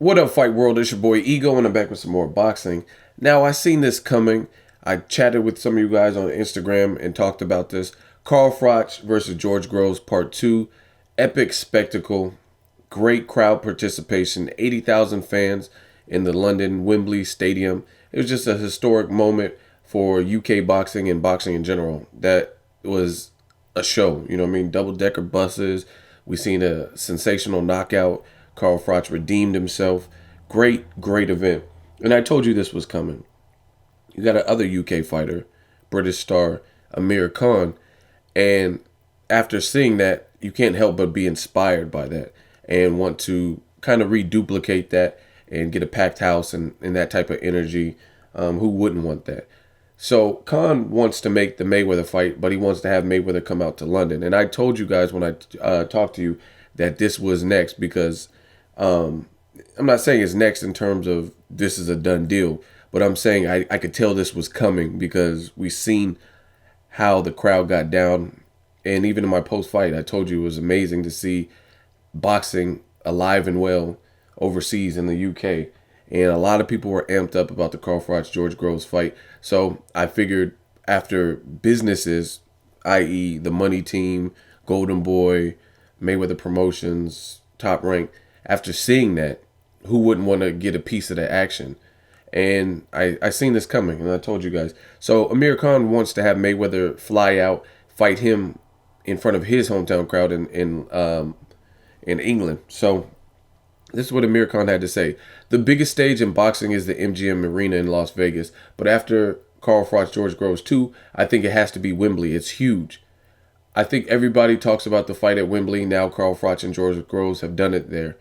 What up, Fight World? It's your boy Ego, and I'm back with some more boxing. Now, I seen this coming. I chatted with some of you guys on Instagram and talked about this. Carl Froch versus George Groves, Part 2. Epic spectacle. Great crowd participation. 80,000 fans in the London Wembley Stadium. It was just a historic moment for UK boxing and boxing in general. That was a show. You know what I mean? Double-decker buses. We seen a sensational knockout. Carl Froch redeemed himself. Great event. And I told you this was coming. You got another UK fighter, British star Amir Khan. And after seeing that, you can't help but be inspired by that and want to kind of reduplicate that and get a packed house and that type of energy. Who wouldn't want that? So Khan wants to make the Mayweather fight, but he wants to have Mayweather come out to London. And I told you guys when I talked to you that this was next because I'm not saying it's next in terms of this is a done deal, but I'm saying I could tell this was coming because we seen how the crowd got down. And even in my post fight, I told you it was amazing to see boxing alive and well overseas in the UK. And a lot of people were amped up about the Carl Froch George Groves fight. So I figured after businesses, i.e., the Money Team, Golden Boy, Mayweather Promotions, Top Rank, after seeing that, who wouldn't want to get a piece of the action? And I seen this coming, and I told you guys. So Amir Khan wants to have Mayweather fly out, fight him in front of his hometown crowd in England. So this is what Amir Khan had to say. The biggest stage in boxing is the MGM Arena in Las Vegas. But after Carl Froch George Groves 2, I think it has to be Wembley. It's huge. I think everybody talks about the fight at Wembley. Now Carl Froch and George Groves have done it there.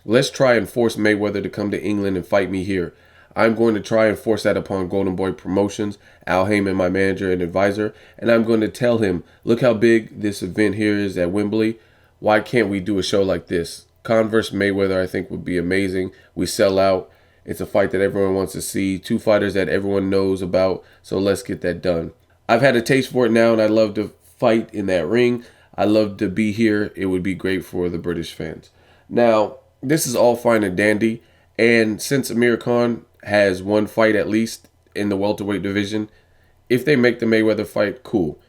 Let's try and force Mayweather to come to England and fight me here. I'm going to try and force that upon Golden Boy Promotions, Al Heyman, my manager and advisor, and I'm going to tell him, look how big this event here is at Wembley. Why can't we do a show like this? Khan versus Mayweather, I think, would be amazing. We sell out. It's a fight that everyone wants to see. Two fighters that everyone knows about, so let's get that done. I've had a taste for it now, and I love to fight in that ring. I love to be here. It would be great for the British fans. Now, this is all fine and dandy, and since Amir Khan has one fight at least in the welterweight division, if they make the Mayweather fight, cool.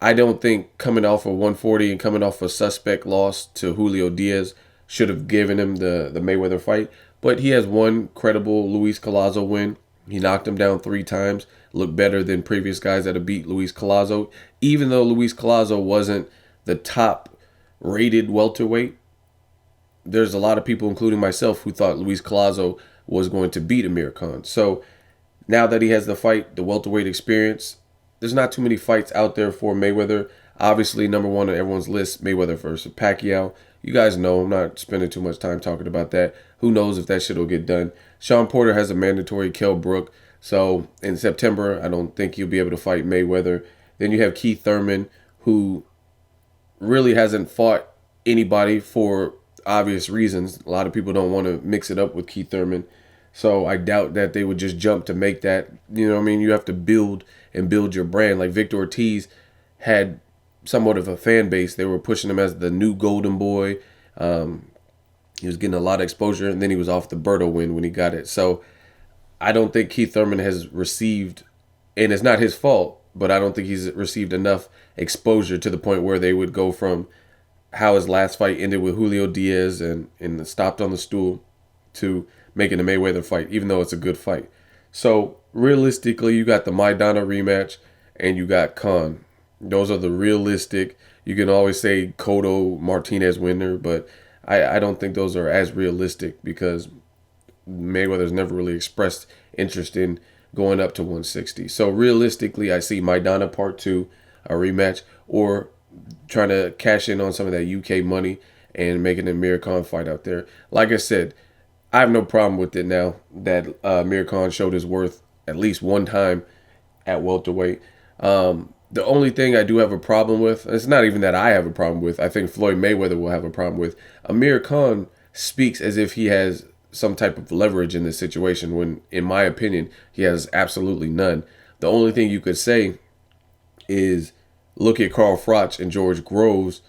I don't think coming off of 140 and coming off a suspect loss to Julio Diaz should have given him the Mayweather fight, but he has one credible Luis Collazo win. He knocked him down 3 times, looked better than previous guys that have beat Luis Collazo, even though Luis Collazo wasn't the top rated welterweight. There's a lot of people, including myself, who thought Luis Collazo was going to beat Amir Khan. So now that he has the fight, the welterweight experience, there's not too many fights out there for Mayweather. Obviously, number one on everyone's list, Mayweather versus Pacquiao. You guys know I'm not spending too much time talking about that. Who knows if that shit will get done. Sean Porter has a mandatory Kell Brook. So in September, I don't think he'll be able to fight Mayweather. Then you have Keith Thurman, who really hasn't fought anybody for obvious reasons. A lot of people don't want to mix it up with Keith Thurman. So I doubt that they would just jump to make that. You know what I mean? You have to build and build your brand. Like Victor Ortiz had somewhat of a fan base. They were pushing him as the new golden boy. He was getting a lot of exposure, and then he was off the Berto win when he got it. So I don't think Keith Thurman has received, and it's not his fault, but I don't think he's received enough exposure to the point where they would go from how his last fight ended with Julio Diaz and stopped on the stool to making a Mayweather fight, even though it's a good fight. So realistically, you got the Maidana rematch and you got Khan. Those are the realistic. You can always say Cotto Martinez winner, but I don't think those are as realistic because Mayweather's never really expressed interest in going up to 160. So realistically, I see Maidana Part 2, a rematch, or trying to cash in on some of that UK money and making an Amir Khan fight out there. Like I said, I have no problem with it now that Amir Khan showed his worth at least one time at welterweight. The only thing I do have a problem with, it's not even that I have a problem with, I think Floyd Mayweather will have a problem with. Amir Khan speaks as if he has some type of leverage in this situation when, in my opinion, he has absolutely none. The only thing you could say is look at Carl Froch and George Groves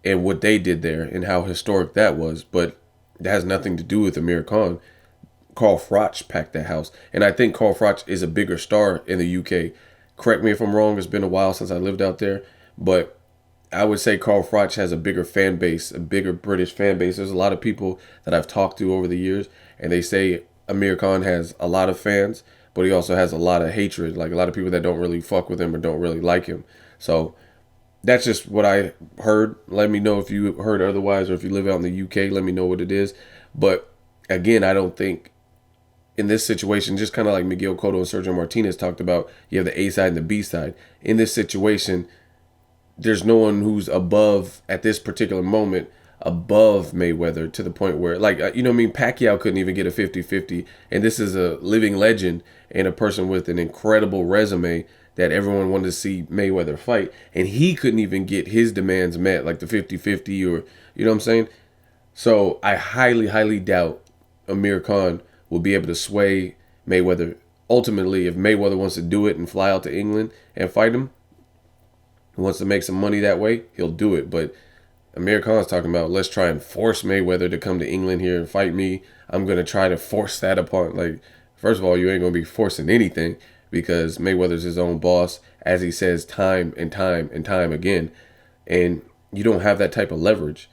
and what they did there and how historic that was. But That has nothing to do with Amir Khan. Carl Froch packed that house. And I think Carl Froch is a bigger star in the UK. Correct me if I'm wrong. It's been a while since I lived out there. But I would say Carl Froch has a bigger fan base, a bigger British fan base. There's a lot of people that I've talked to over the years, and they say Amir Khan has a lot of fans, but he also has a lot of hatred, like a lot of people that don't really fuck with him or don't really like him. So that's just what I heard. Let me know if you heard otherwise, or if you live out in the UK, let me know what it is. But again, I don't think in this situation, just kind of like Miguel Cotto and Sergio Martinez talked about, you have the A side and the B side. In this situation, there's no one who's above at this particular moment above Mayweather to the point where, like, you know what I mean? Pacquiao couldn't even get a 50-50. And this is a living legend and a person with an incredible resume that everyone wanted to see Mayweather fight. And he couldn't even get his demands met, like the 50-50 or, you know what I'm saying? So I highly, highly doubt Amir Khan will be able to sway Mayweather. Ultimately, if Mayweather wants to do it and fly out to England and fight him, he wants to make some money that way, he'll do it. But Amir Khan's talking about, let's try and force Mayweather to come to England here and fight me. I'm going to try to force that upon. Like, first of all, you ain't going to be forcing anything because Mayweather's his own boss, as he says time and time and time again. And you don't have that type of leverage.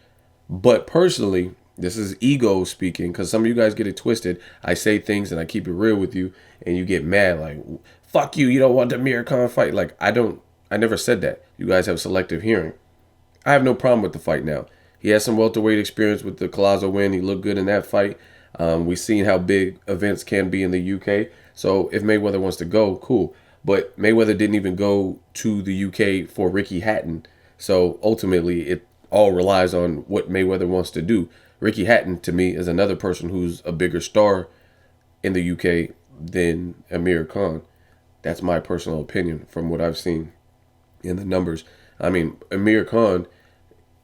But personally, this is ego speaking, because some of you guys get it twisted. I say things and I keep it real with you, and you get mad like, fuck you, you don't want the Amir Khan fight. Like, I never said that. You guys have selective hearing. I have no problem with the fight now. He has some welterweight experience with the Collazo win. He looked good in that fight. We've seen how big events can be in the UK. So if Mayweather wants to go, cool. But Mayweather didn't even go to the UK for Ricky Hatton. So ultimately, it all relies on what Mayweather wants to do. Ricky Hatton, to me, is another person who's a bigger star in the UK than Amir Khan. That's my personal opinion from what I've seen in the numbers. I mean, Amir Khan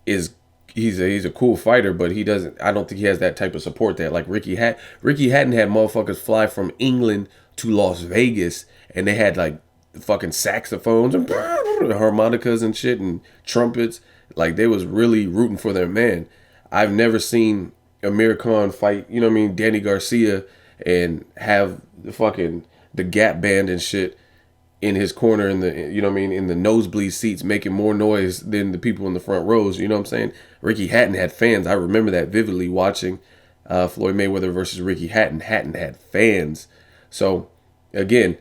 is he's a cool fighter, but he doesn't. I don't think he has that type of support that like Ricky Hatton had motherfuckers fly from England to Las Vegas, and they had like fucking saxophones and harmonicas and shit and trumpets. Like they was really rooting for their man. I've never seen Amir Khan fight, you know what I mean, Danny Garcia and have the Gap band and shit in his corner in the, you know what I mean, in the nosebleed seats making more noise than the people in the front rows. You know what I'm saying? Ricky Hatton had fans. I remember that vividly watching Floyd Mayweather versus Ricky Hatton. Hatton had fans. So again,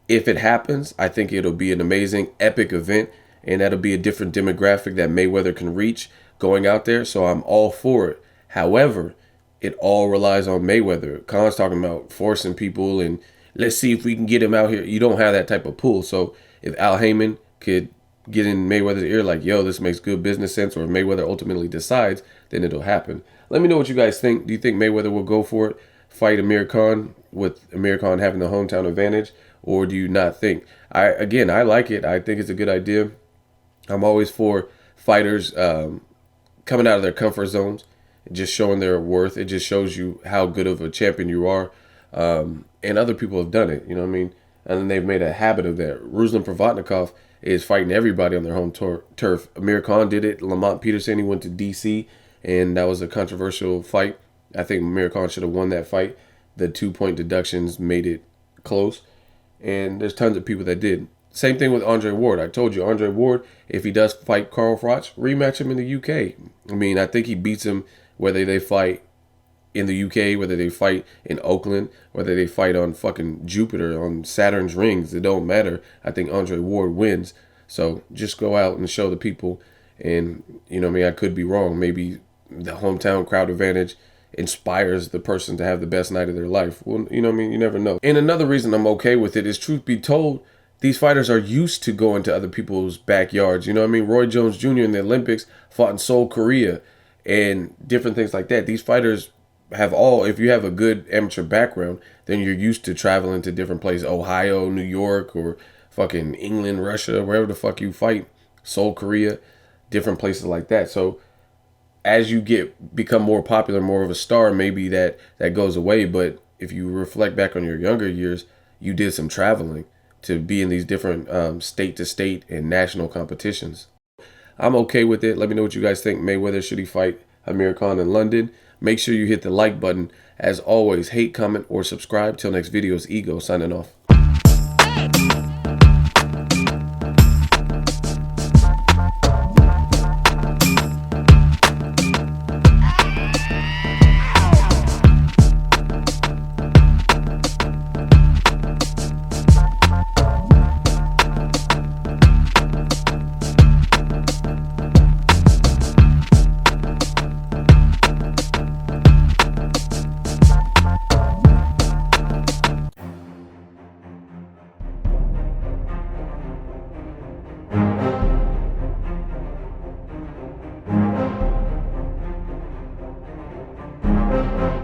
if it happens, I think it'll be an amazing, epic event, and that'll be a different demographic that Mayweather can reach going out there. So I'm all for it. However, it all relies on Mayweather. Khan's talking about forcing people and let's see if we can get him out here. You don't have that type of pull. So if Al Heyman could get in Mayweather's ear like, yo, this makes good business sense, or if Mayweather ultimately decides, then it'll happen. Let me know what you guys think. Do you think Mayweather will go for it, fight Amir Khan, with Amir Khan having the hometown advantage, or do you not think? I like it. I think it's a good idea. I'm always for fighters coming out of their comfort zones, just showing their worth. It just shows you how good of a champion you are. And other people have done it, you know what I mean? And then they've made a habit of that. Ruslan Provodnikov is fighting everybody on their home turf. Amir Khan did it. Lamont Peterson, he went to D.C., and that was a controversial fight. I think Amir Khan should have won that fight. The 2-point deductions made it close. And there's tons of people that did. Same thing with Andre Ward. I told you, Andre Ward, if he does fight Carl Froch, rematch him in the UK. I mean, I think he beats him whether they fight in the UK, whether they fight in Oakland, whether they fight on fucking Jupiter, on Saturn's rings. It don't matter. I think Andre Ward wins. So just go out and show the people. And, you know what I mean, I could be wrong. Maybe the hometown crowd advantage inspires the person to have the best night of their life. Well, you know what I mean? You never know. And another reason I'm okay with it is, truth be told, these fighters are used to going to other people's backyards. You know what I mean? Roy Jones Jr. in the Olympics fought in Seoul, Korea, and different things like that. These fighters have all, if you have a good amateur background, then you're used to traveling to different places, Ohio, New York, or fucking England, Russia, wherever the fuck you fight, Seoul, Korea, different places like that. So as you become more popular, more of a star, maybe that goes away. But if you reflect back on your younger years, you did some traveling to be in these different state to state and national competitions. I'm okay with it. Let me know what you guys think. Mayweather, should he fight Amir Khan in London? Make sure you hit the like button. As always, hate, comment, or subscribe. Till next video, it's Ego signing off.